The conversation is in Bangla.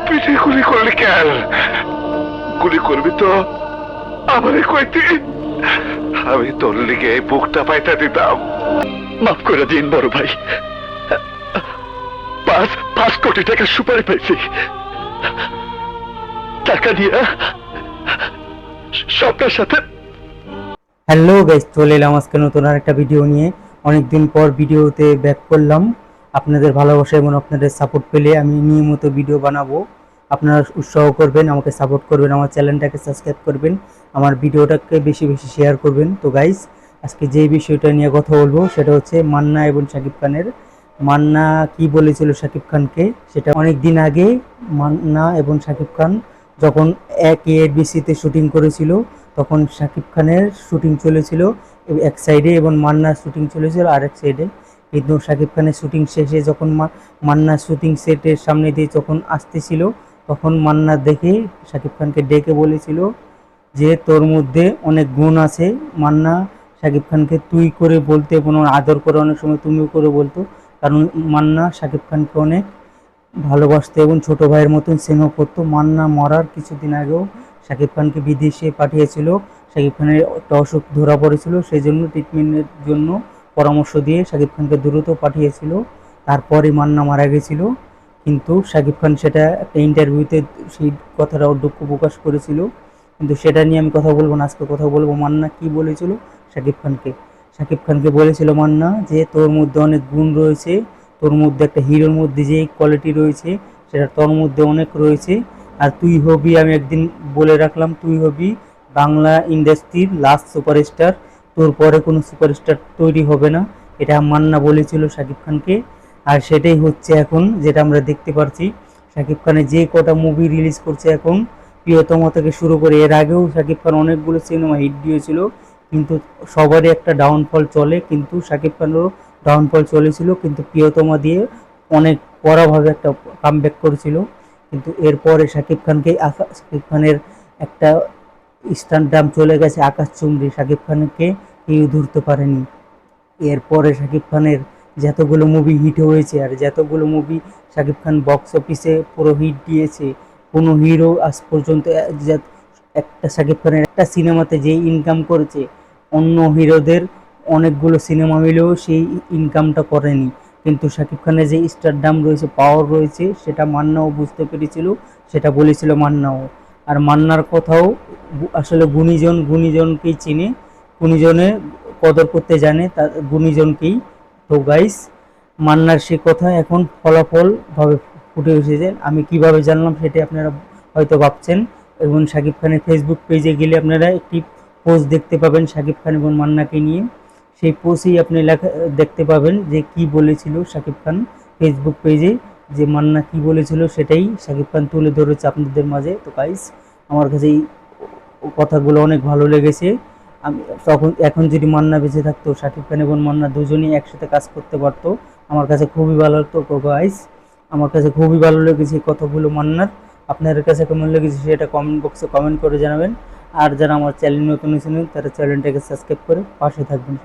পিঠে গুলি করলি কেন? গুলি করবি তো আমারে কইতি, আমি তোর লিগে এই বুকটা পাইতা দিতাম। মাফ করে দিন বড় ভাই। 5 কোটি টাকা সুপারি পাইছি, টাকা দিয়ে স্বপ্নের সাথে। হ্যালো গাইস, চলে এলাম আজকে নতুন আরেকটা ভিডিও নিয়ে। অনেকদিন পর ভিডিওতে ব্যাক করলাম। আপনাদের ভালোবাসা এবং আপনাদের সাপোর্ট পেলে আমি নিয়মিত ভিডিও বানাবো। আপনারা উৎসাহ করবেন, আমাকে সাপোর্ট করবেন, আমার চ্যানেলটাকে সাবস্ক্রাইব করবেন, আমার ভিডিওটাকে বেশি বেশি শেয়ার করবেন। তো গাইস, আজকে যে বিষয়টা নিয়ে কথা বলবো সেটা হচ্ছে মান্না এবং শাকিব খানের। মান্না কি বলেছিল শাকিব খানকে, সেটা অনেক দিন আগে মান্না এবং শাকিব খান যখন এক এবিসিতে শুটিং করেছিল, তখন শাকিব খানের শুটিং চলেছিল এক সাইডে এবং মান্নার শুটিং চলেছিল আরেক সাইডে। কিন্তু শাকিব খানের শুটিং শেষে যখন মান্না শুটিং সেটের সামনে দিয়ে যখন আসতেছিল, তখন মান্না দেখে শাকিব খানকে ডেকে বলেছিল যে তোর মধ্যে অনেক গুণ আছে। মান্না শাকিব খানকে তুই করে বলতে এবং আদর করে, অনেক সময় তুমি করে বলতো, কারণ মান্না শাকিব খানকে অনেক ভালোবাসতো এবং ছোট ভাইয়ের মতন স্নেহ করতো। মান্না মরার কিছুদিন আগেও শাকিব খানকে বিদেশে পাঠিয়েছিল। শাকিব খানের একটা অসুখ ধরা পড়েছিল, সেই জন্য ট্রিটমেন্টের জন্য পরামর্শ দিয়ে শাকিব খানকে দ্রুত পাঠিয়েছিল। তারপরে মান্না মারা গেছিল, কিন্তু শাকিব খান সেটা একটা ইন্টারভিউতে সেই কথাটা দুঃখ প্রকাশ করেছিল। কিন্তু সেটা নিয়ে আমি কথা বলবো না, আজকে কথা বলবো মান্না কি বলেছিল শাকিব খানকে। শাকিব খানকে বলেছিল মান্না যে তোর মধ্যে অনেক গুণ রয়েছে, তোর মধ্যে একটা হিরোর মধ্যে যে কোয়ালিটি রয়েছে সেটা তোর মধ্যে অনেক রয়েছে। আর তুই হবি, আমি একদিন বলে রাখলাম, তুই হবি বাংলা ইন্ডাস্ট্রির লাস্ট সুপারস্টার, তোর পরে কোনো সুপারস্টার তৈরি হবে না। এটা মান্না বলেছিল শাকিব খানকে। আর সেটাই হচ্ছে এখন, যেটা আমরা দেখতে পাচ্ছি। শাকিব খানের যে কটা মুভি রিলিজ করছে এখন, প্রিয়তমা থেকে শুরু করে, এর আগেও শাকিব খান অনেকগুলো সিনেমা হিট দিয়েছিল, কিন্তু সবারই একটা ডাউনফল চলে, কিন্তু শাকিব খানেরও ডাউনফল চলেছিল, কিন্তু প্রিয়তমা দিয়ে অনেক কড়াভাবে একটা কামব্যাক করেছিল। কিন্তু এরপরে শাকিব খানের একটা স্টারডাম চলে গেছে আকাশচুম্বী, শাকিব খানকে কেউ ধরতে পারেনি। এরপরে শাকিব খানের যতগুলো মুভি হিট হয়েছে আর যতগুলো মুভি শাকিব খান বক্স অফিসে পুরো হিট দিয়েছে, কোনো হিরো আজ পর্যন্ত একটা শাকিব খানের একটা সিনেমাতে যে ইনকাম করেছে, অন্য হিরোদের অনেকগুলো সিনেমা মিলেও সেই ইনকামটা করেনি। কিন্তু শাকিব খানের যে স্টারডাম রয়েছে, পাওয়ার রয়েছে, সেটা মান্নাও বুঝতে পেরেছিল, সেটা বলেছিল মান্নাও। আর মান্নার কথাও আসলে গুণীজনকেই চিনে, গুণীজনের কদর করতে জানে, তার গুণীজনকেই। তো গাইস, মান্নার সে কথা এখন ফলাফল ভাবে ফুটে এসেছে। আমি কিভাবে জানলাম সেটা আপনারা হয়তো ভাবছেন। এবং শাকিব খানের ফেসবুক পেজে গেলে আপনারা একটি পোস্ট দেখতে পাবেন শাকিব খান এবং মান্নাকে নিয়ে। সেই পোস্টেই আপনি লেখা দেখতে পাবেন যে কি বলেছিল শাকিব খান ফেসবুক পেজে, যে মান্না কি বলেছিল সেটাই শাকিব খান তুলে ধরেছে আপনাদের মাঝে। তো গাইস, আমার কাছে এই কথাগুলো অনেক ভালো লেগেছে। আমি তখন, এখন যদি মান্না বেঁচে থাকতো, শাকিব খান এবং মান্না দুজনেই একসাথে কাজ করতে পারতো, আমার কাছে খুবই ভালো লাগতো। তো গাইস, আমার কাছে খুবই ভালো লেগেছে এই কথাগুলো মান্নার। আপনাদের কাছে কেমন লেগেছে সেটা কমেন্ট বক্সে কমেন্ট করে জানাবেন। আর যারা আমার চ্যানেল নতুন এসেছেন তারা চ্যানেলটাকে সাবস্ক্রাইব করে পাশে থাকবেন।